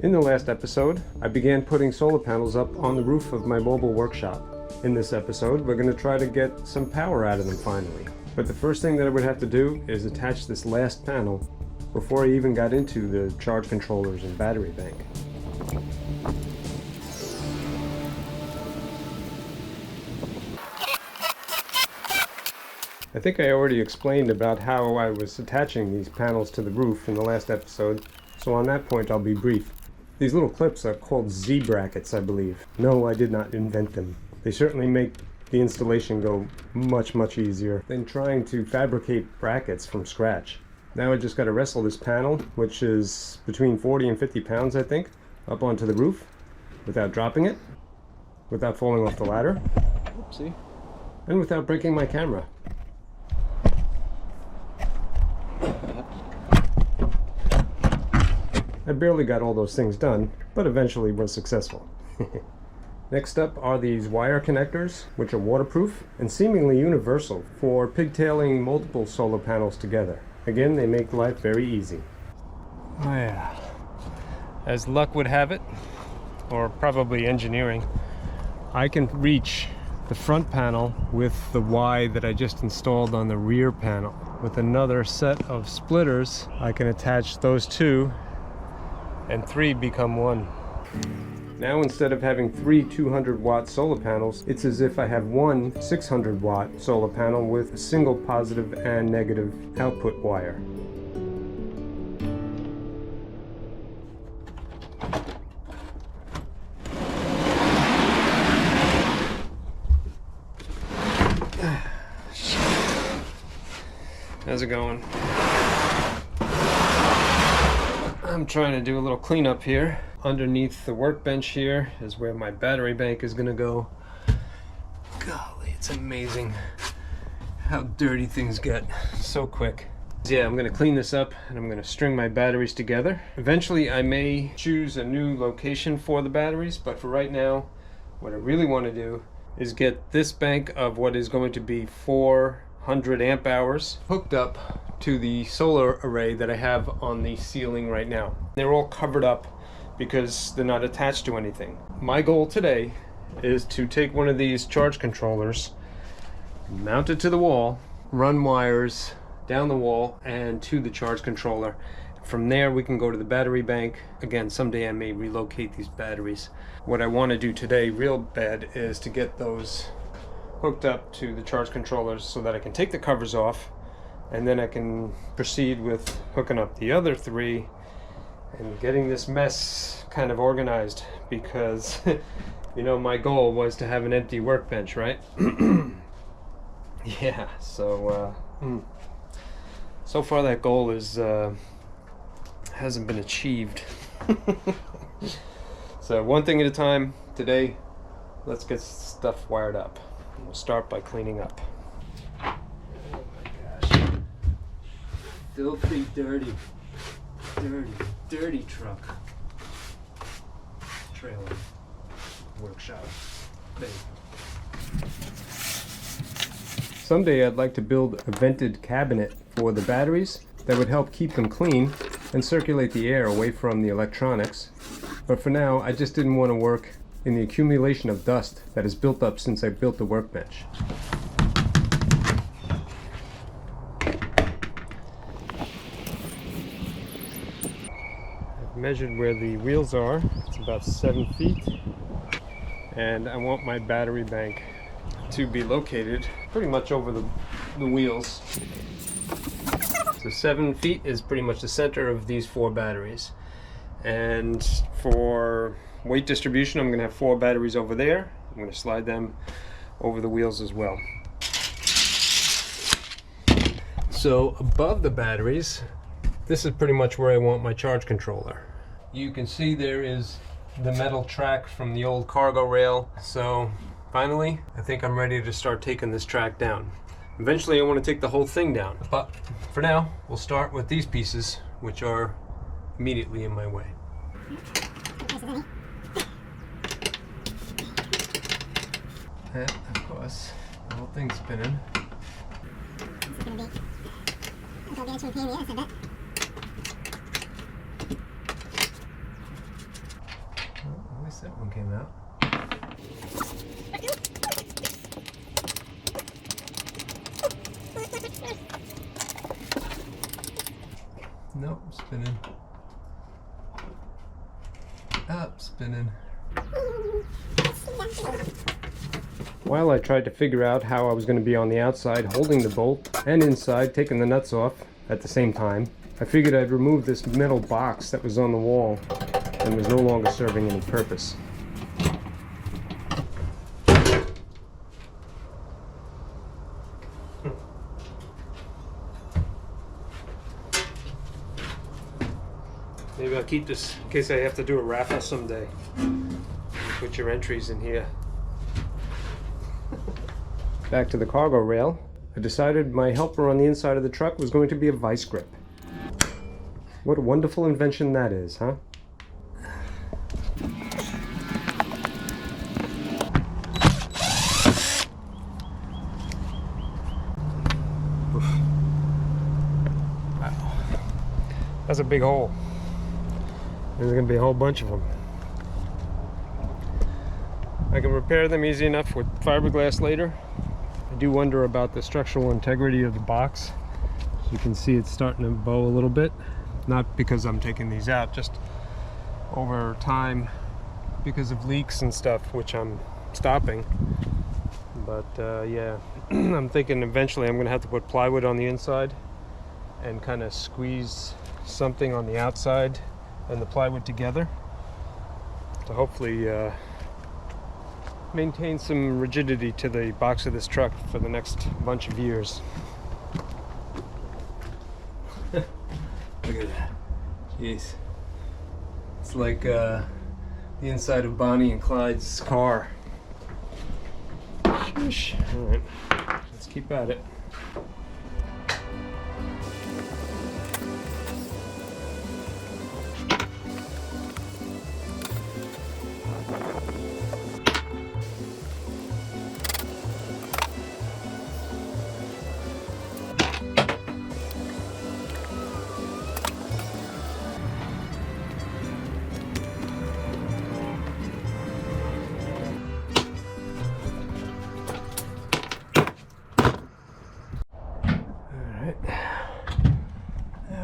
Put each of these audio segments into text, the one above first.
In the last episode, I began putting solar panels up on the roof of my mobile workshop. In this episode, we're going to try to get some power out of them finally. But the first thing that I would have to do is attach this last panel before I even got into the charge controllers and battery bank. I think I already explained about how I was attaching these panels to the roof in the last episode, so on that point I'll be brief. These little clips are called Z-brackets, I believe. No, I did not invent them. They certainly make the installation go much easier than trying to fabricate brackets from scratch. Now I just got to wrestle this panel, which is between 40 and 50 pounds I think, up onto the roof without dropping it, without falling off the ladder, oopsie, and without breaking my camera. I barely got all those things done, but eventually was successful. Next up are these wire connectors, which are waterproof and seemingly universal for pigtailing multiple solar panels together. Again, they make life very easy. Oh yeah. As luck would have it, or probably engineering, I can reach the front panel with the Y that I just installed on the rear panel. With another set of splitters, I can attach those two and three become one. Now instead of having three 200-watt solar panels, it's as if I have one 600-watt solar panel with a single positive and negative output wire. How's it going? I'm trying to do a little cleanup here. Underneath the workbench here is where my battery bank is gonna go. Golly, it's amazing how dirty things get so quick. Yeah, I'm gonna clean this up and I'm gonna string my batteries together. Eventually I may choose a new location for the batteries, but for right now, what I really want to do is get this bank of what is going to be 400 amp hours hooked up to the solar array that I have on the ceiling right now. They're all covered up because they're not attached to anything. My goal today is to take one of these charge controllers, mount it to the wall, run wires down the wall and to the charge controller. From there we can go to the battery bank. Again, someday I may relocate these batteries. What I want to do today real bad is to get those hooked up to the charge controllers so that I can take the covers off, and then I can proceed with hooking up the other three and getting this mess kind of organized, because you know, my goal was to have an empty workbench, right? Yeah, so so far that goal is hasn't been achieved. So one thing at a time. Today, let's get stuff wired up. We'll start by cleaning up. Oh my gosh. Filthy, dirty truck. Trailer. Workshop. Thing. Someday I'd like to build a vented cabinet for the batteries that would help keep them clean and circulate the air away from the electronics. But for now, I just didn't want to work in the accumulation of dust that has built up since I built the workbench. I've measured where the wheels are. It's about 7 feet. And I want my battery bank to be located pretty much over the wheels. So 7 feet is pretty much the center of these 4 batteries. And for weight distribution, I'm going to have 4 batteries over there. I'm going to slide them over the wheels as well. So above the batteries, this is pretty much where I want my charge controller. You can see there is the metal track from the old cargo rail. So finally, I think I'm ready to start taking this track down. Eventually I want to take the whole thing down, but for now we'll start with these pieces, which are immediately in my way. And of course, the whole thing's spinning. Yes, that one came out. Nope, spinning. Up, spinning. While I tried to figure out how I was going to be on the outside holding the bolt and inside taking the nuts off at the same time, I figured I'd remove this metal box that was on the wall and was no longer serving any purpose. Maybe I'll keep this in case I have to do a raffle someday. Put your entries in here. Back to the cargo rail, I decided my helper on the inside of the truck was going to be a vice grip. What a wonderful invention that is, huh? Wow. That's a big hole. There's going to be a whole bunch of them. I can repair them easy enough with fiberglass later. I do wonder about the structural integrity of the box. As you can see, it's starting to bow a little bit. Not because I'm taking these out, just over time because of leaks and stuff, which I'm stopping. But yeah, I'm thinking eventually I'm going to have to put plywood on the inside and kind of squeeze something on the outside and the plywood together to hopefully maintain some rigidity to the box of this truck for the next bunch of years. Look at that. Jeez. It's like the inside of Bonnie and Clyde's car. Shush. Alright, let's keep at it.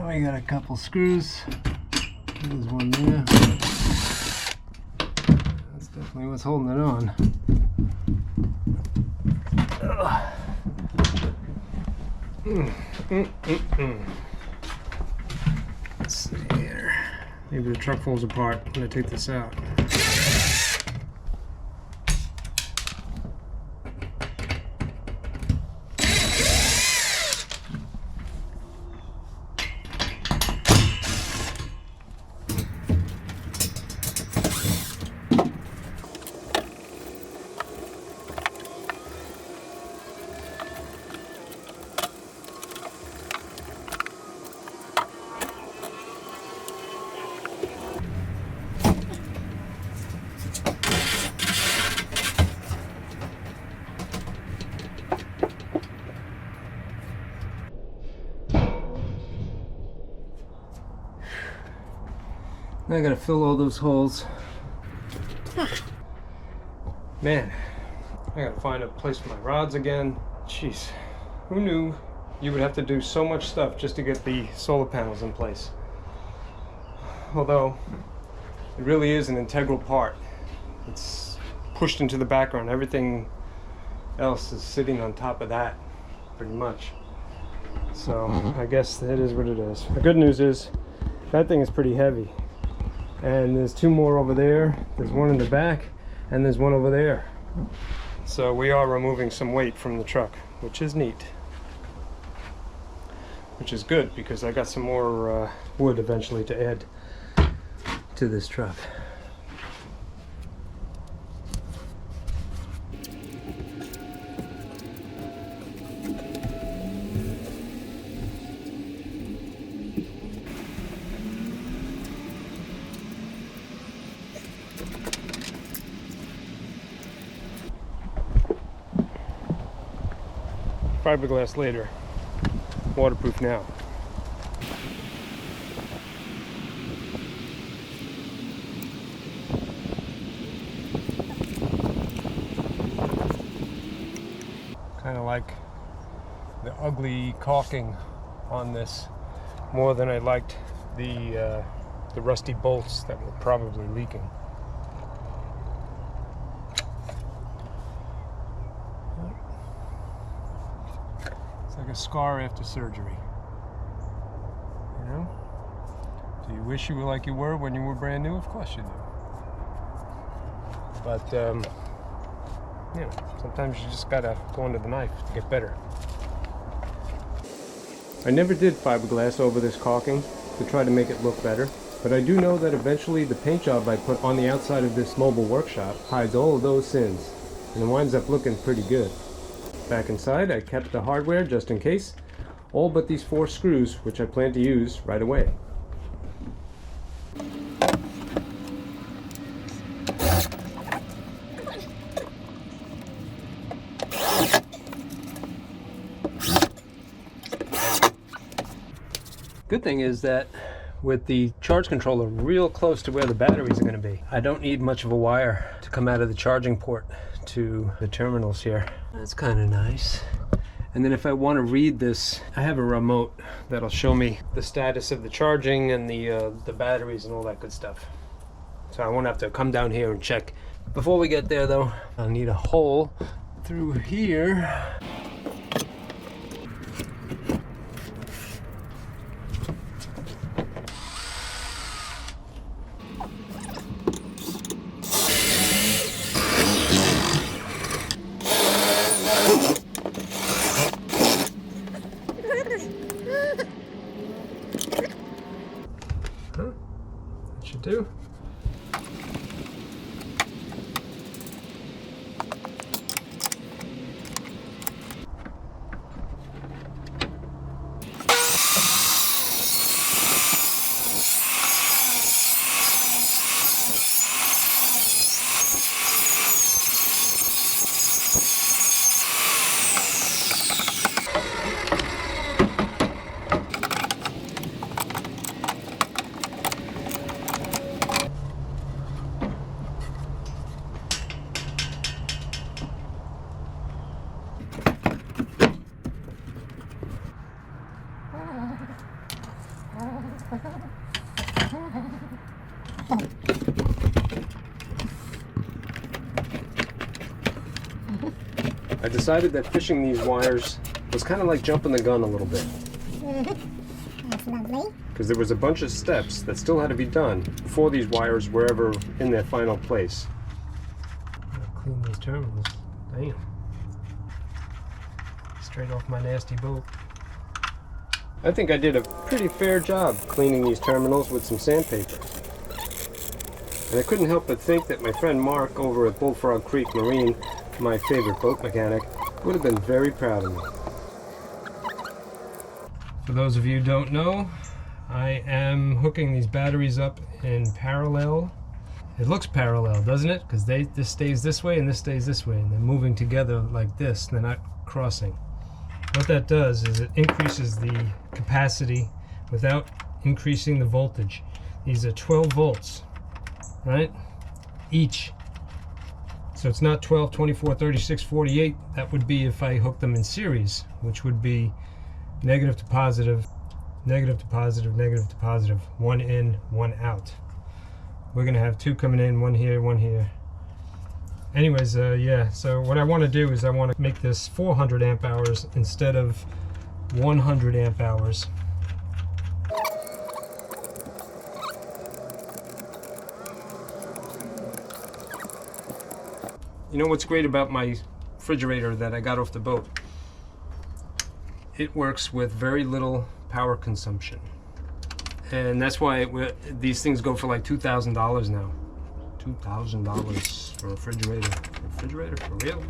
I got a couple screws. There's one there. That's definitely what's holding it on. Let's see here. Maybe the truck falls apart when I take this out. Now I gotta fill all those holes. Man, I gotta find a place for my rods again. Jeez, who knew you would have to do so much stuff just to get the solar panels in place? Although, it really is an integral part. It's pushed into the background. Everything else is sitting on top of that, pretty much. So, I guess that is what it is. The good news is, that thing is pretty heavy. And there's two more over there. There's one in the back, and there's one over there. So we are removing some weight from the truck, which is neat. Which is good, because I got some more wood eventually to add to this truck. Fiberglass later, waterproof now. kind of like the ugly caulking on this more than I liked the rusty bolts that were probably leaking. It's like a scar after surgery. You know? Do you wish you were like you were when you were brand new? Of course you do. But, you know, sometimes you just gotta go under the knife to get better. I never did fiberglass over this caulking to try to make it look better, but I do know that eventually the paint job I put on the outside of this mobile workshop hides all of those sins, and it winds up looking pretty good. Back inside, I kept the hardware just in case, all but these 4 screws, which I plan to use right away. Good thing is that with the charge controller real close to where the batteries are going to be, I don't need much of a wire to come out of the charging port to the terminals here. That's kind of nice. And then if I want to read this, I have a remote that'll show me the status of the charging and the batteries and all that good stuff. So I won't have to come down here and check. Before we get there though, I'll need a hole through here. That should do. I decided that fishing these wires was kind of like jumping the gun a little bit. That's lovely. Because there was a bunch of steps that still had to be done before these wires were ever in their final place. Gotta clean these terminals. Damn. Straight off my nasty boat. I think I did a pretty fair job cleaning these terminals with some sandpaper. And I couldn't help but think that my friend Mark over at Bullfrog Creek Marine, my favorite boat mechanic, would have been very proud of me. For those of you who don't know, I am hooking these batteries up in parallel. It looks parallel, doesn't it? Because this stays this way and this stays this way, and they're moving together like this, they're not crossing. What that does is it increases the capacity without increasing the voltage. These are 12 volts, right? Each. So it's not 12, 24, 36, 48. That would be if I hooked them in series, which would be negative to positive, negative to positive, negative to positive. One in, one out. We're going to have 2 coming in, 1 here, 1 here. Anyways, yeah, so what I want to do is I want to make this 400 amp hours instead of 100 amp hours. You know what's great about my refrigerator that I got off the boat? It works with very little power consumption. And that's why these things go for like $2,000 now. $2,000 for a refrigerator. Refrigerator for real?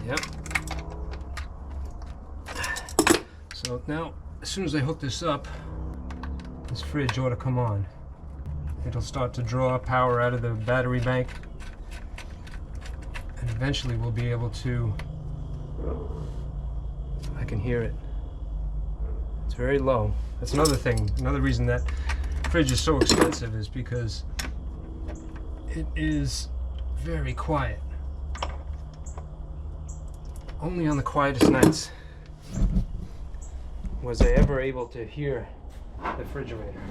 Yep. So now, as soon as I hook this up, this fridge ought to come on. It'll start to draw power out of the battery bank. And eventually we'll be able to, I can hear it. It's very low. That's another thing, another reason that fridge is so expensive is because it is very quiet. only on the quietest nights was I ever able to hear the refrigerator.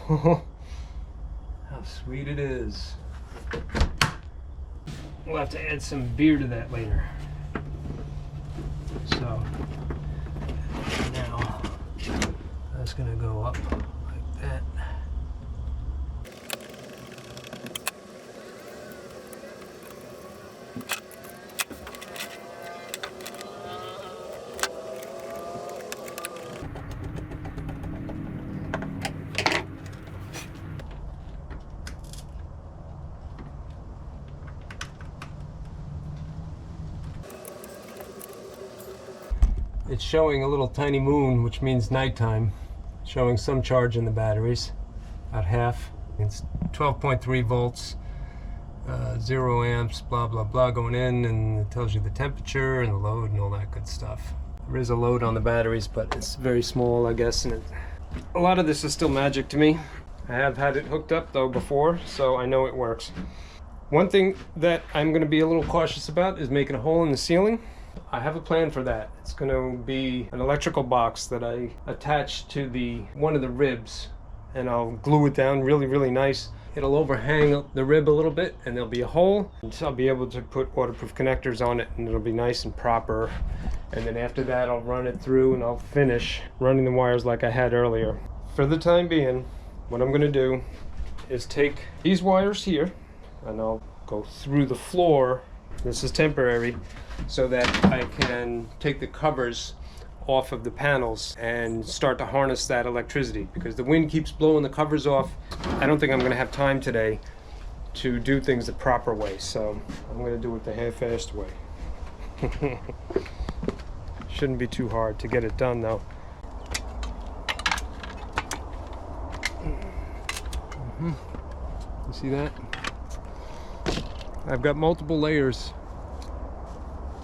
How sweet it is. We'll have to add some beer to that later. So now that's gonna go up like that. It's showing a little tiny moon, which means nighttime, showing some charge in the batteries, about half. It's 12.3 volts, 0 amps, blah, blah, blah going in, and it tells you the temperature and the load and all that good stuff. There is a load on the batteries, but it's very small, I guess, and a lot of this is still magic to me. I have had it hooked up, though, before, so I know it works. One thing that I'm going to be a little cautious about is making a hole in the ceiling. I have a plan for that. It's going to be an electrical box that I attach to one of the ribs, and I'll glue it down really, really nice. It'll overhang the rib a little bit, and there'll be a hole, and so I'll be able to put waterproof connectors on it, and it'll be nice and proper. And then after that, I'll run it through, and I'll finish running the wires like I had earlier. For the time being, what I'm going to do is take these wires here, and I'll go through the floor. This is temporary, so that I can take the covers off of the panels and start to harness that electricity, because the wind keeps blowing the covers off. I don't think I'm going to have time today to do things the proper way, so I'm going to do it the half-assed way. Shouldn't be too hard to get it done, though. You see that? I've got multiple layers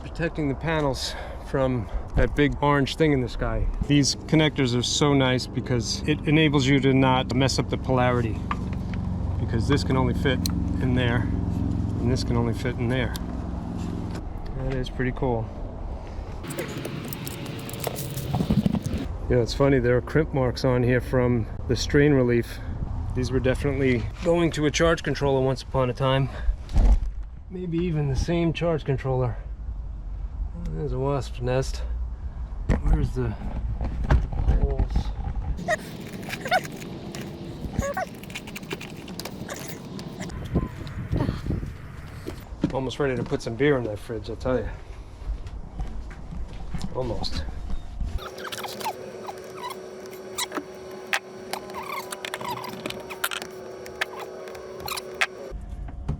protecting the panels from that big orange thing in the sky. These connectors are so nice because it enables you to not mess up the polarity, because this can only fit in there and this can only fit in there. That is pretty cool. Yeah, it's funny, there are crimp marks on here from the strain relief. These were definitely going to a charge controller once upon a time. Maybe even the same charge controller. There's a wasp's nest. Where's the holes? Almost ready to put some beer in that fridge, I'll tell you. Almost.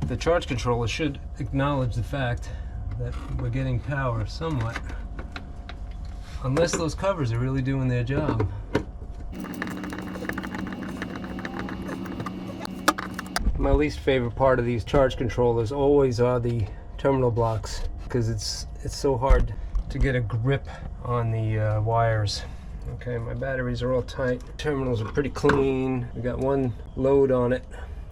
The charge controller should acknowledge the fact that we're getting power somewhat, unless those covers are really doing their job. My least favorite part of these charge controllers always are the terminal blocks, because it's so hard to get a grip on the wires. Okay, my batteries are all tight. Terminals are pretty clean. We got one load on it.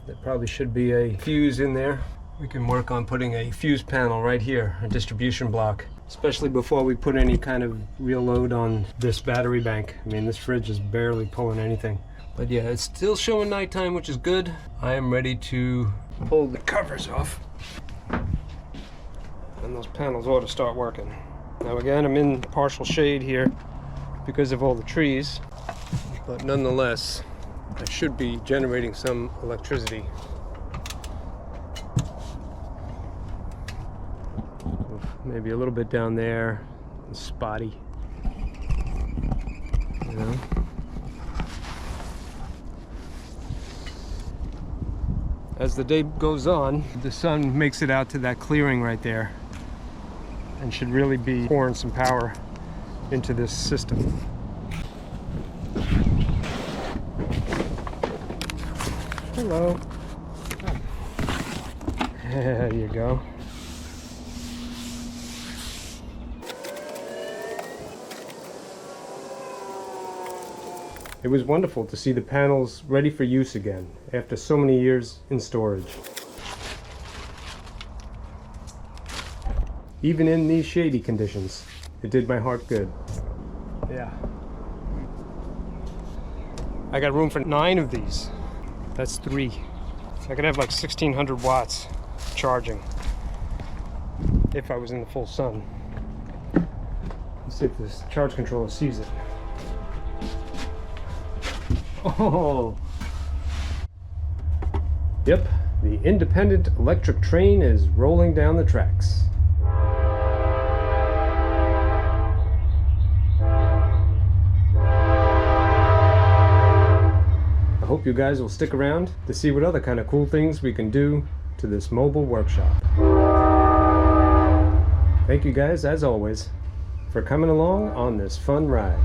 There probably should be a fuse in there. We can work on putting a fuse panel right here, a distribution block, especially before we put any kind of real load on this battery bank. I mean, this fridge is barely pulling anything. But yeah, it's still showing nighttime, which is good. I am ready to pull the covers off, and those panels ought to start working. Now again, I'm in partial shade here because of all the trees, but nonetheless, I should be generating some electricity. Maybe a little bit down there, spotty, you know. As the day goes on, the sun makes it out to that clearing right there and should really be pouring some power into this system. Hello. There you go. It was wonderful to see the panels ready for use again after so many years in storage. Even in these shady conditions, it did my heart good. Yeah. I got room for 9 of these. That's 3. So I could have like 1600 watts charging if I was in the full sun. Let's see if this charge controller sees it. Oh! Yep, the independent electric train is rolling down the tracks. I hope you guys will stick around to see what other kind of cool things we can do to this mobile workshop. Thank you guys, as always, for coming along on this fun ride.